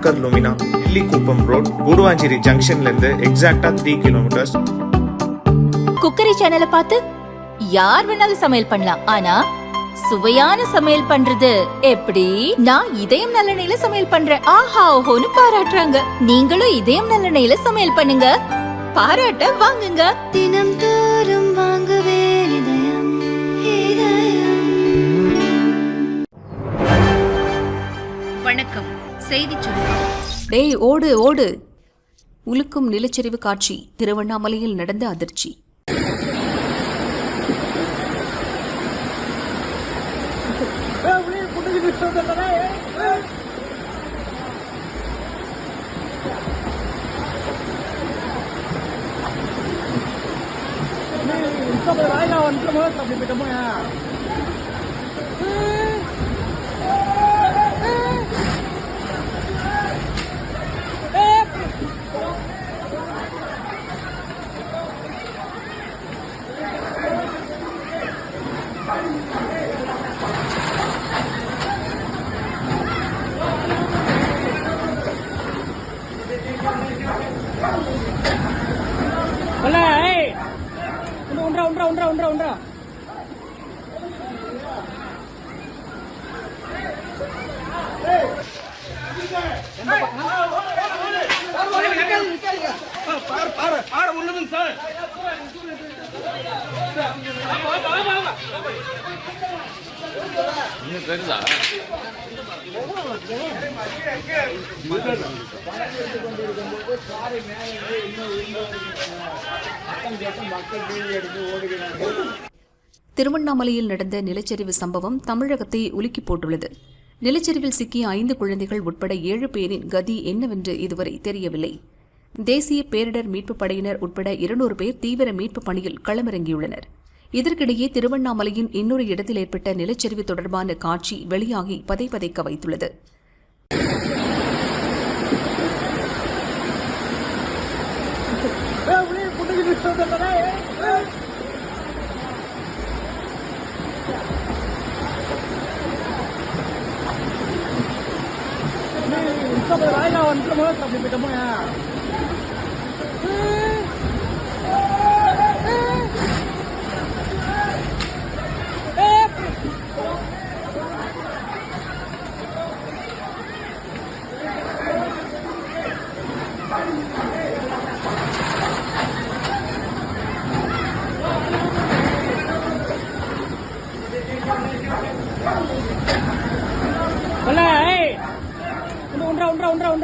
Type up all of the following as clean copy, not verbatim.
Shankar Lumina, இல்லிக்குப்பம் road, Guduvanchery ஜங்ஷன்ல இருந்து எக்ஸாக்டா 3 kilometres. Cookery சேனலை பார்த்து யார் வேணாலும் சமையல் பண்ணலாம். ஆனா சுவையான சமையல் பண்றது எப்படி? நான் இதயம் நல்லெண்ணெயில சமையல் பண்றேன். ஆஹா ஓஹோன்னு பாராட்டுறாங்க. நீங்களும் இதயம் நல்லெண்ணெயில சமையல் பண்ணுங்க, பாராட்ட வாங்குங்க. தினம் தோறும் வாங்குவே இதயம் இதயம். வணக்கம், செய்தி சுருக்கம். டேய் ஓடு ஓடு. உலுக்கும் நிலச்சரிவு காட்சி, திருவண்ணாமலையில் நடந்த அதிர்ச்சி. உண்டா திருவண்ணாமலையில் நடந்த நிலச்சரிவு சம்பவம் தமிழகத்தை உலுக்கி போட்டுள்ளது. நிலச்சரிவில் சிக்கிய 5 குழந்தைகள் உட்பட 7 பேரின் கதி என்னவென்று இதுவரை தெரியவில்லை. தேசிய பேரிடர் மீட்புப் படையினர் உட்பட 200 பேர் தீவிர மீட்புப் பணியில் களமிறங்கியுள்ளனர். இதற்கிடையே திருவண்ணாமலையின் இன்னொரு இடத்தில் ஏற்பட்ட நிலச்சரிவு தொடர்பான காட்சி வெளியாகி பதைபதைக்க வைத்துள்ளது.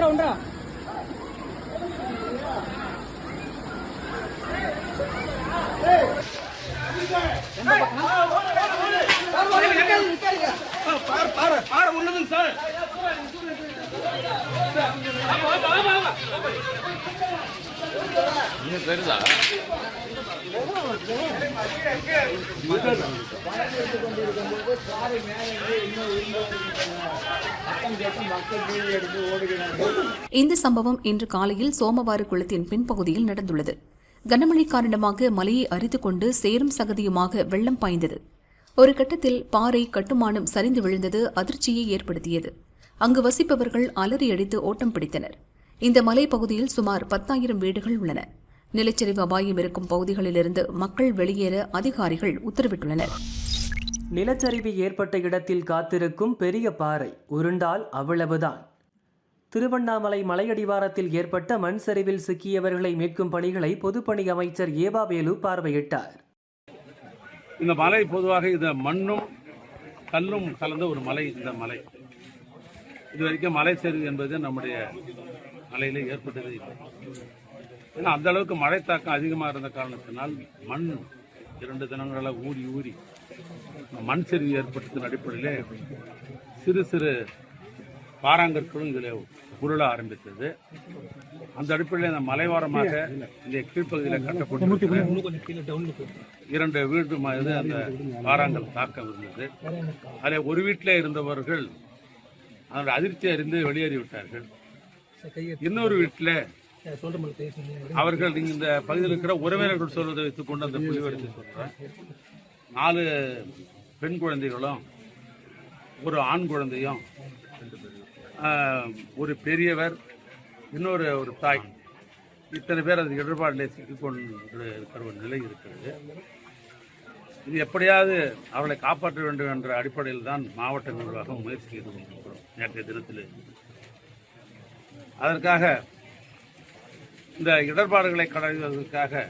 உண்டா இந்த சம்பவம் இன்று காலையில் சோமவாறு குளத்தின் பின்பகுதியில் நடந்துள்ளது. கனமழை காரணமாக மலையை அரித்துக் கொண்டு சேரும் சகதியுமாக வெள்ளம் பாய்ந்தது. ஒரு கட்டத்தில் பாறை கட்டுமானம் சரிந்து விழுந்தது அதிர்ச்சியை ஏற்படுத்தியது. அங்கு வசிப்பவர்கள் அலறியடித்து ஓட்டம் பிடித்தனர். இந்த மலைப்பகுதியில் சுமார் 10,000 வீடுகள் உள்ளன. நிலச்சரிவு அபாயம் இருக்கும் பகுதிகளிலிருந்து மக்கள் வெளியேற அதிகாரிகள் உத்தரவிட்டுள்ளனர். நிலச்சரிவு ஏற்பட்ட இடத்தில் காத்திருக்கும் பெரிய பாறை உருண்டால் அவ்வளவுதான். திருவண்ணாமலை மலையடிவாரத்தில் ஏற்பட்ட மண் சரிவில் சிக்கியவர்களை மீட்கும் பணிகளை பொதுப்பணி அமைச்சர் ஏவாவேலு பார்வையிட்டார். இந்த மலை பொதுவாக இந்த மண்ணும் கல்லும் கலந்த ஒரு மலை. இந்த மலை இதுவரைக்கும் மலை சரிவு என்பது நம்முடைய மலையில் ஏற்பட்டது இல்லை. ஏன்னா அந்த அளவுக்கு மழை தாக்கம் அதிகமாக இருந்த காரணத்தினால் மண் 2 தினங்களாக ஊறி மண் சரிவு ஏற்பட்டதன் அடிப்படையிலே சிறு சிறு பாறாங்கற்களும் இதில் உருள ஆரம்பித்தது. அந்த அடிப்படையில் இந்த மலைவாரமாக இந்த கீழ்ப்பகுதியில் கட்டப்பட்டு 2 வீடு மாதிரி அந்த பாறாங்கல் தாக்கம் இருந்தது. அதில் ஒரு வீட்டில் இருந்தவர்கள் அதனுடைய அதிர்ச்சி அறிந்து வெளியேறிவிட்டார்கள். இன்னொரு வீட்டில் அவர்கள் இந்த பகுதியில் இருக்கிற உறவினர்கள் சொல்வதை வைத்துக் கொண்டு அந்த புள்ளிவரத்தை சொல்றேன். 4 பெண் குழந்தைகளும் ஒரு ஆண் குழந்தையும் ஒரு பெரியவர், இன்னொரு ஒரு தாய், இத்தனை பேர் அது இடர்பாட்டிலே சிக்கிக்கொண்டு இருக்கிற ஒரு நிலை இருக்கிறது. இது எப்படியாவது அவளை காப்பாற்ற வேண்டும் என்ற அடிப்படையில் தான் மாவட்ட நிர்வாகம் முயற்சி செய்து கொண்டிருக்கிறோம் நேற்றைய தினத்தில். அதற்காக இந்த இடர்பாடுகளை களைவதற்காக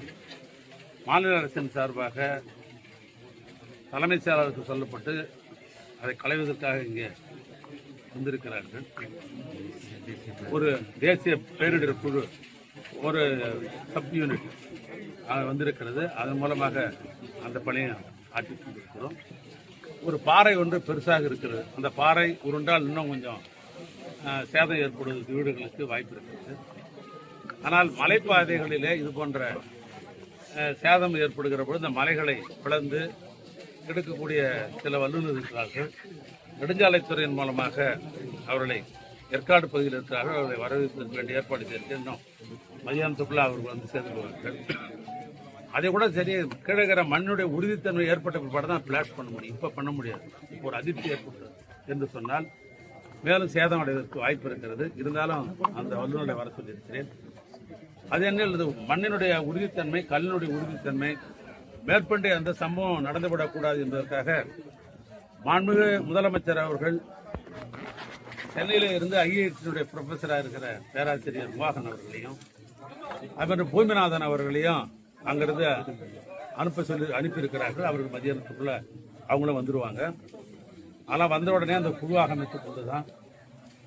மாநில அரசின் சார்பாக தலைமைச் செயலாளருக்கு சொல்லப்பட்டு அதை களைவதற்காக இங்கே வந்திருக்கிறார்கள். ஒரு தேசிய பேரிடர் குழு, ஒரு சப் யூனிட் வந்திருக்கிறது. அதன் மூலமாக அந்த பணியை ஆற்றி கொண்டிருக்கிறோம். ஒரு பாறை ஒன்று பெருசாக இருக்கிறது. அந்த பாறை உருண்டால் இன்னும் கொஞ்சம் சேதம் ஏற்படுவதற்கு வீடுகளுக்கு வாய்ப்பு இருக்கிறது. ஆனால் மலைப்பாதைகளிலே இது போன்ற சேதம் ஏற்படுகிற பொழுது இந்த மலைகளை பிளந்து எடுக்கக்கூடிய சில வல்லுநர் இருக்கிறார்கள். நெடுஞ்சாலைத்துறையின் மூலமாக அவர்களை ஏற்காடு பகுதியில் இருக்கிறார்கள். அவர்களை வரவேற்பதற்கு வேண்டிய ஏற்பாடு செய்து இன்னும் மதியானத்துக்குள்ள அவர்கள் வந்து சேர்ந்துருவார்கள். அதை கூட சரி, கீழே மண்ணுடைய உறுதித்தன்மை ஏற்பட்ட பிற்பாடு தான் பிளாட் பண்ண முடியும். இப்போ பண்ண முடியாது. இப்போ ஒரு அதிர்ச்சி ஏற்பட்டது என்று சொன்னால் மேலும் சேதம் அடைவதற்கு வாய்ப்பு இருக்கிறது. இருந்தாலும் அந்த வல்லுநரை வர சொல்லியிருக்கிறேன். அது என்ன, மண்ணினுடைய உறுதித்தன்மை, கல்லினுடைய உறுதித்தன்மை மேற்கொண்டு அந்த சம்பவம் நடந்துவிடக்கூடாது என்பதற்காக மாண்புமிகு முதலமைச்சர் அவர்கள் சென்னையில இருந்து ஐஐடியினுடைய ப்ரொஃபஸராக இருக்கிற பேராசிரியர் மோகன் அவர்களையும் அதுமாதிரி பூமிநாதன் அவர்களையும் அங்கிருந்து அனுப்பியிருக்கிறார்கள். அவர்கள் மதியானத்துக்குள்ள அவங்களும் வந்துடுவாங்க. ஆனால் வந்த உடனே அந்த குழுவாக அமைத்துக் கொண்டுதான்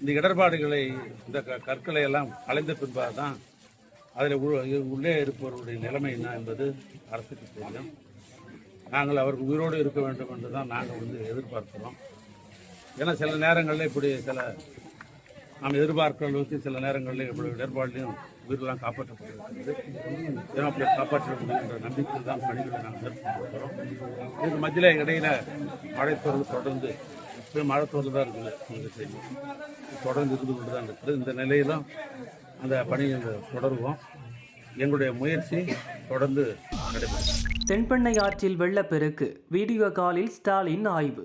இந்த இடர்பாடுகளை, இந்த கற்களை எல்லாம் கலைந்த பின்பாக தான் அதில் உள்ளே இருப்பவர்களுடைய நிலைமை என்ன என்பது அரசுக்கு தெரியும். நாங்கள் அவர்கள் உயிரோடு இருக்க வேண்டும் என்று தான் நாங்கள் வந்து எதிர்பார்க்கிறோம். ஏன்னா சில நேரங்களில் இப்படி நாம் எதிர்பார்க்கிற அளவுக்கு சில நேரங்களில் இப்படி இடர்பாடுலையும் உயிரெல்லாம் காப்பாற்றப்பட்டிருக்கிறது. ஏன்னா அப்படி காப்பாற்ற முடியுன்ற நம்பிக்கையில் தான் பணிகளை நாங்கள் மேற்கொண்டிருக்கிறோம். இதுக்கு மத்தியில் இடையில மழை தொடர்ந்து மழை தொடர்ந்து தான் இருக்குது. உங்களுக்கு தெரியும், தொடர்ந்து இருந்து கொண்டு தான் இருக்குது. இந்த நிலையிலும் அந்த பணியை தொடருவோம். எங்களுடைய முயற்சி தொடர்ந்து நடைபெறும். தென்பெண்ணை ஆற்றில் வெள்ளப்பெருக்கு, வீடியோ காலில் ஸ்டாலின் ஆய்வு.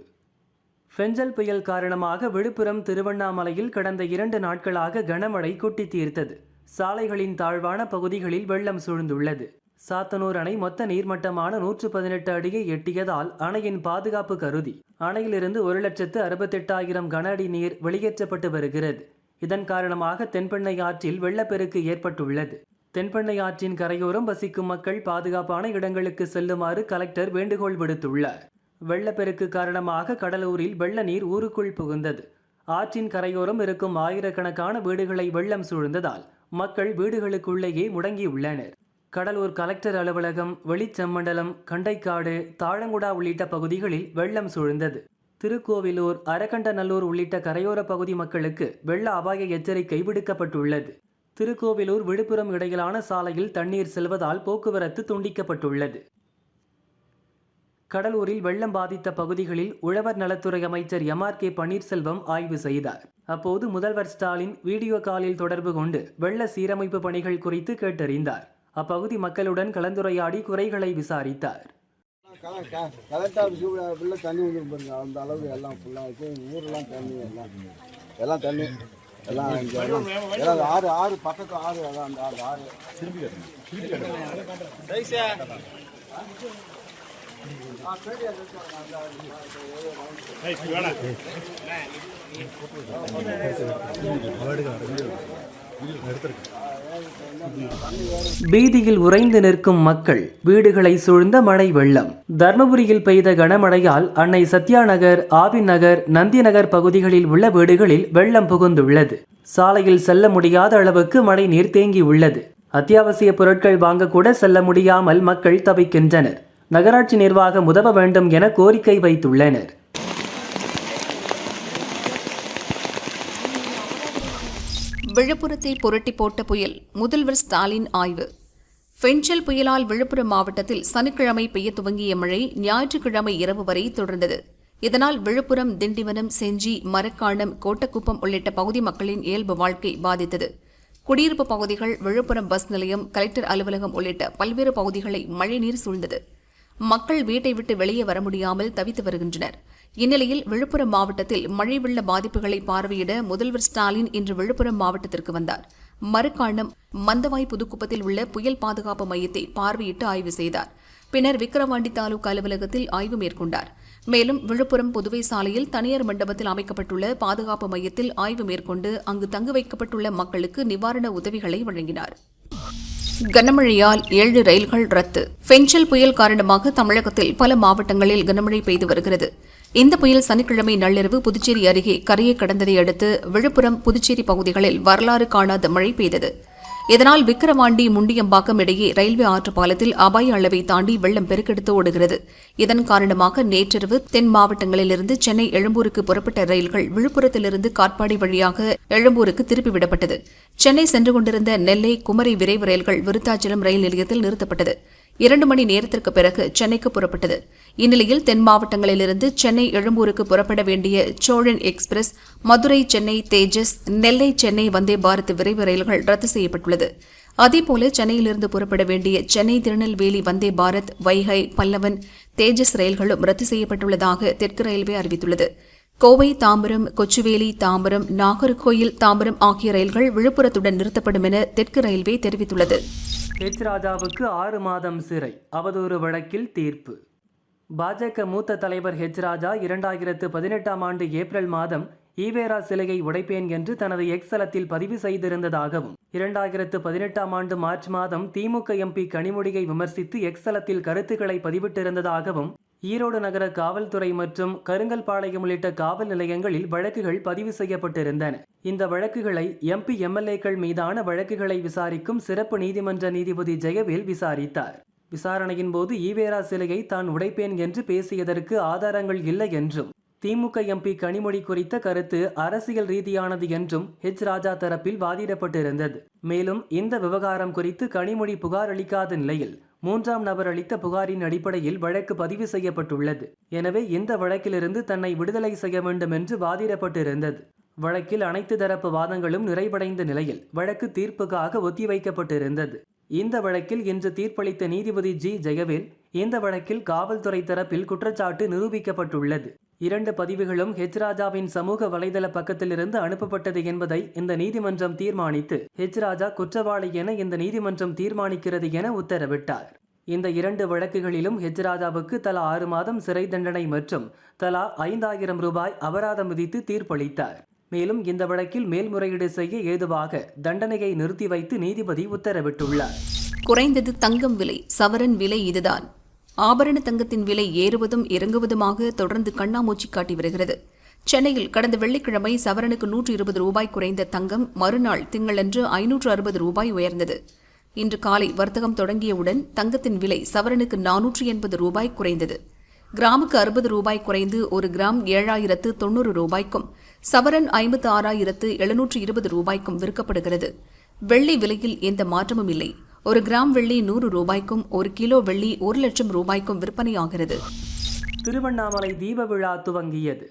ஃபெஞ்சல் புயல் காரணமாக விழுப்புரம், திருவண்ணாமலையில் கடந்த 2 நாட்களாக கனமழை கொட்டி தீர்த்தது. சாலைகளின் தாழ்வான பகுதிகளில் வெள்ளம் சூழ்ந்துள்ளது. சாத்தனூர் அணை மொத்த நீர்மட்டமான 118 அடியை எட்டியதால் அணையின் பாதுகாப்பு கருதி அணையிலிருந்து 1,68,000 கன அடி நீர் வெளியேற்றப்பட்டு வருகிறது. இதன் காரணமாக தென்பெண்ணை ஆற்றில் வெள்ளப்பெருக்கு ஏற்பட்டுள்ளது. தென்பெண்ணை ஆற்றின் கரையோரம் வசிக்கும் மக்கள் பாதுகாப்பான இடங்களுக்கு செல்லுமாறு கலெக்டர் வேண்டுகோள் விடுத்துள்ளார். வெள்ளப்பெருக்கு காரணமாக கடலூரில் வெள்ள நீர் ஊருக்குள் புகுந்தது. ஆற்றின் கரையோரம் இருக்கும் ஆயிரக்கணக்கான வீடுகளை வெள்ளம் சூழ்ந்ததால் மக்கள் வீடுகளுக்குள்ளேயே முடங்கியுள்ளனர். கடலூர் கலெக்டர் அலுவலகம், வெளிச்சம்மண்டலம், கண்டைக்காடு, தாழங்குடா உள்ளிட்ட பகுதிகளில் வெள்ளம் சூழ்ந்தது. திருக்கோவிலூர், அரக்கண்டநல்லூர் உள்ளிட்ட கரையோர பகுதி மக்களுக்கு வெள்ள அபாய எச்சரிக்கை விடுக்கப்பட்டுள்ளது. திருக்கோவிலூர் விழுப்புரம் இடையிலான சாலையில் தண்ணீர் செல்வதால் போக்குவரத்து துண்டிக்கப்பட்டுள்ளது. கடலூரில் வெள்ளம் பாதித்த பகுதிகளில் உழவர் நலத்துறை அமைச்சர் MRK பன்னீர்செல்வம் ஆய்வு செய்தார். அப்போது முதல்வர் ஸ்டாலின் வீடியோ காலில் தொடர்பு கொண்டு வெள்ள சீரமைப்பு பணிகள் குறித்து கேட்டறிந்தார். அப்பகுதி மக்களுடன் கலந்துரையாடி குறைகளை விசாரித்தார். கலெக்டர் ஆஃபீஸுக்குள்ள தண்ணி வந்துருக்கு பாருங்க. அந்த அளவுக்கு எல்லாம் ஃபுல்லாக ஊரெல்லாம் தண்ணி, எல்லாம் தண்ணி எல்லாம் எல்லாம் ஆறு பக்கத்து ஆறு, அதான் அந்த ஆறு திரும்பி பீதியில் உறைந்து நிற்கும் மக்கள், வீடுகளை சூழ்ந்த மழை வெள்ளம். தர்மபுரியில் பெய்த கனமழையால் அன்னை சத்யா நகர், ஆவின் நகர், நந்தி நகர் பகுதிகளில் உள்ள வீடுகளில் வெள்ளம் புகுந்துள்ளது. சாலையில் செல்ல முடியாத அளவுக்கு மழை நீர் தேங்கியுள்ளது. அத்தியாவசிய பொருட்கள் வாங்கக்கூட செல்ல முடியாமல் மக்கள் தவிக்கின்றனர். நகராட்சி நிர்வாகம் உதவ வேண்டும் என கோரிக்கை வைத்துள்ளனர். விழுப்புரத்தை புரட்டி போட்ட புயல், முதல்வர் ஸ்டாலின் ஆய்வு. ஃபெஞ்சல் புயலால் விழுப்புரம் மாவட்டத்தில் சனிக்கிழமை பெய்ய துவங்கிய மழை ஞாயிற்றுக்கிழமை இரவு வரை தொடர்ந்தது. இதனால் விழுப்புரம், திண்டிவனம், செஞ்சி, மரக்காணம், கோட்டக்குப்பம் உள்ளிட்ட பகுதி மக்களின் இயல்பு வாழ்க்கை பாதித்தது. குடியிருப்பு பகுதிகள், விழுப்புரம் பஸ் நிலையம், கலெக்டர் அலுவலகம் உள்ளிட்ட பல்வேறு பகுதிகளை மழைநீர் சூழ்ந்தது. மக்கள் வீட்டை விட்டு வெளியே வர முடியாமல் தவித்து வருகின்றனர். இந்நிலையில் விழுப்புரம் மாவட்டத்தில் மழை வெள்ள பாதிப்புகளை பார்வையிட முதல்வர் ஸ்டாலின் இன்று விழுப்புரம் மாவட்டத்திற்கு வந்தார். மறுகாணம் மந்தவாய் புதுக்குப்பத்தில் உள்ள புயல் பாதுகாப்பு மையத்தை பார்வையிட்டு ஆய்வு செய்தார். பின்னர் விக்கிரவாண்டி தாலுகா அலுவலகத்தில் ஆய்வு மேற்கொண்டார். மேலும் விழுப்புரம் புதுவை சாலையில் தனியார் மண்டபத்தில் அமைக்கப்பட்டுள்ள பாதுகாப்பு மையத்தில் ஆய்வு மேற்கொண்டு அங்கு தங்க வைக்கப்பட்டுள்ள மக்களுக்கு நிவாரண உதவிகளை வழங்கினார். கனமழையால் 7 ரயில்கள் ரத்து. பெஞ்சல் புயல் காரணமாக தமிழகத்தில் பல மாவட்டங்களில் கனமழை பெய்து வருகிறது. இந்த புயல் சனிக்கிழமை நள்ளிரவு புதுச்சேரி அருகே கரையை கடந்ததை அடுத்து விழுப்புரம் புதுச்சேரி பகுதிகளில் வரலாறு காணாத மழை பெய்தது. இதனால் விக்கிரவாண்டி முண்டியம்பாக்கம் இடையே ரயில்வே ஆற்று பாலத்தில் அபாய அளவை தாண்டி வெள்ளம் பெருக்கெடுத்து ஓடுகிறது. இதன் காரணமாக நேற்றிரவு தென் மாவட்டங்களிலிருந்து சென்னை எழும்பூருக்கு புறப்பட்ட ரயில்கள் விழுப்புரத்திலிருந்து காட்பாடி வழியாக எழும்பூருக்கு திருப்பிவிடப்பட்டது. சென்னை சென்று கொண்டிருந்த நெல்லை குமரி விரைவு ரயில்கள் விருத்தாச்சலம் ரயில் நிலையத்தில் நிறுத்தப்பட்டது. 2 மணி நேரத்திற்கு பிறகு சென்னைக்கு புறப்பட்டது. இந்நிலையில் தென் மாவட்டங்களிலிருந்து சென்னை எழும்பூருக்கு புறப்பட வேண்டிய சோழன் எக்ஸ்பிரஸ், மதுரை சென்னை தேஜஸ், நெல்லை சென்னை வந்தே பாரத் விரைவு ரயில்கள் ரத்து செய்யப்பட்டுள்ளது. அதேபோல சென்னையிலிருந்து புறப்பட வேண்டிய சென்னை திருநெல்வேலி வந்தே பாரத், வைகை, பல்லவன், தேஜஸ் ரயில்களும் ரத்து செய்யப்பட்டுள்ளதாக தெற்கு ரயில்வே அறிவித்துள்ளது. கோவை தாம்பரம், கொச்சுவேலி தாம்பரம், நாகர்கோயில் தாம்பரம் ஆகிய ரயில்கள் விழுப்புரத்துடன் நிறுத்தப்படும் என தெற்கு ரயில்வே தெரிவித்துள்ளது. ஹெச் ராஜாவுக்கு 6 மாதம் சிறை, அவதூறு வழக்கில் தீர்ப்பு. பாஜக மூத்த தலைவர் ஹெச் ராஜா 2018ஆம் ஆண்டு ஏப்ரல் மாதம் ஈவேரா சிலையை உடைப்பேன் என்று தனது எக்ஸ் தளத்தில் பதிவு செய்திருந்ததாகவும் 2018ஆம் ஆண்டு மார்ச் மாதம் திமுக எம்பி கனிமொழியை விமர்சித்து எக்ஸ் தளத்தில் கருத்துக்களை பதிவிட்டிருந்ததாகவும் ஈரோடு நகர காவல்துறை மற்றும் கருங்கல்பாளையம் உள்ளிட்ட காவல் நிலையங்களில் வழக்குகள் பதிவு செய்யப்பட்டிருந்தன. இந்த வழக்குகளை எம்பி எம்எல்ஏக்கள் மீதான வழக்குகளை விசாரிக்கும் சிறப்பு நீதிமன்ற நீதிபதி ஜெயவேல் விசாரித்தார். விசாரணையின் போது ஈவேரா சிலையை தான் உடைப்பேன் என்று பேசியதற்கு ஆதாரங்கள் இல்லை என்றும் திமுக எம்பி கனிமொழி குறித்த கருத்து அரசியல் ரீதியானது என்றும் ஹெச் ராஜா தரப்பில் வாதிடப்பட்டிருந்தது. மேலும் இந்த விவகாரம் குறித்து கனிமொழி புகார் அளிக்காத நிலையில் 3ஆம் நபர் அளித்த புகாரின் அடிப்படையில் வழக்கு பதிவு செய்யப்பட்டுள்ளது. எனவே இந்த வழக்கிலிருந்து தன்னை விடுதலை செய்ய வேண்டும் என்று வாதிடப்பட்டிருந்தது. வழக்கில் அனைத்து தரப்பு வாதங்களும் நிறைவடைந்த நிலையில் வழக்கு தீர்ப்புக்காக ஒத்திவைக்கப்பட்டிருந்தது. இந்த வழக்கில் இன்று தீர்ப்பளித்த நீதிபதி ஜி ஜெயவேல் இந்த வழக்கில் காவல்துறை தரப்பில் குற்றச்சாட்டு நிரூபிக்கப்பட்டுள்ளது. 2 பதிவுகளும் ஹெச் ராஜாவின் சமூக வலைதள பக்கத்திலிருந்து அனுப்பப்பட்டது என்பதை இந்த நீதிமன்றம் தீர்மானித்து ஹெச் ராஜா குற்றவாளி என இந்த நீதிமன்றம் தீர்மானிக்கிறது என உத்தரவிட்டார். இந்த 2 வழக்குகளிலும் ஹெச் ராஜாவுக்கு தலா 6 மாதம் சிறை தண்டனை மற்றும் தலா 5000 ரூபாய் அபராதம் விதித்து தீர்ப்பளித்தார். மேலும் இந்த வழக்கில் மேல்முறையீடு செய்ய ஏதுவாக தண்டனையை நிறுத்தி வைத்து நீதிபதி உத்தரவிட்டுள்ளார். குறைந்தது தங்கம் விலை, சவரன் விலை இதுதான். ஆபரண தங்கத்தின் விலை ஏறுவதும் இறங்குவதுமாக தொடர்ந்து கண்ணாமூச்சி காட்டி வருகிறது. சென்னையில் கடந்த வெள்ளிக்கிழமை சவரனுக்கு 120 ரூபாய் குறைந்த தங்கம் மறுநாள் திங்களன்று 560 ரூபாய் உயர்ந்தது. இன்று காலை வர்த்தகம் தொடங்கியவுடன் தங்கத்தின் விலை சவரனுக்கு 480 ரூபாய் குறைந்தது. கிராமுக்கு 60 ரூபாய் குறைந்து 1 கிராம் 7090 ரூபாய்க்கும் சவரன் 56,720 ரூபாய்க்கும் விற்கப்படுகிறது. வெள்ளி விலையில் எந்த மாற்றமும் இல்லை. 1 கிராம் வெள்ளி 100 ரூபாய்க்கும் 1 கிலோ வெள்ளி 1 லட்சம் ரூபாய்க்கும் விற்பனையாகிறது. திருவண்ணாமலை தீப விழா துவங்கியது.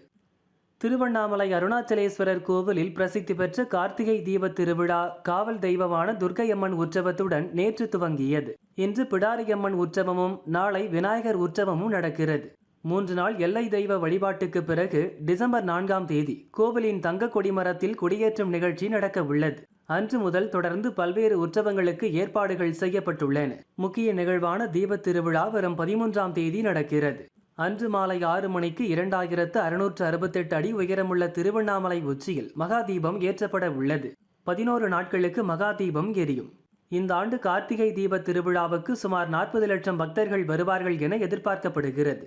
திருவண்ணாமலை அருணாச்சலேஸ்வரர் கோவிலில் பிரசித்தி பெற்ற கார்த்திகை தீப திருவிழா காவல் தெய்வமான துர்க்கையம்மன் உற்சவத்துடன் நேற்று துவங்கியது. இன்று பிடாரியம்மன் உற்சவமும் நாளை விநாயகர் உற்சவமும் நடக்கிறது. 3 நாள் எல்லை தெய்வ வழிபாட்டுக்கு பிறகு டிசம்பர் 4ஆம் தேதி கோவிலின் தங்க கொடிமரத்தில் கொடியேற்றும் நிகழ்ச்சி நடக்க உள்ளது. அன்று முதல் தொடர்ந்து பல்வேறு உற்சவங்களுக்கு ஏற்பாடுகள் செய்யப்பட்டுள்ளன. முக்கிய நிகழ்வான தீபத் திருவிழா வரும் 13ஆம் தேதி நடக்கிறது. அன்று மாலை 6 மணிக்கு 2668 அடி உயரமுள்ள திருவண்ணாமலை உச்சியில் மகா தீபம் ஏற்றப்பட உள்ளது. 11 நாட்களுக்கு மகா தீபம் எரியும். இந்த ஆண்டு கார்த்திகை தீப திருவிழாவுக்கு சுமார் 40 லட்சம் பக்தர்கள் வருவார்கள் என எதிர்பார்க்கப்படுகிறது.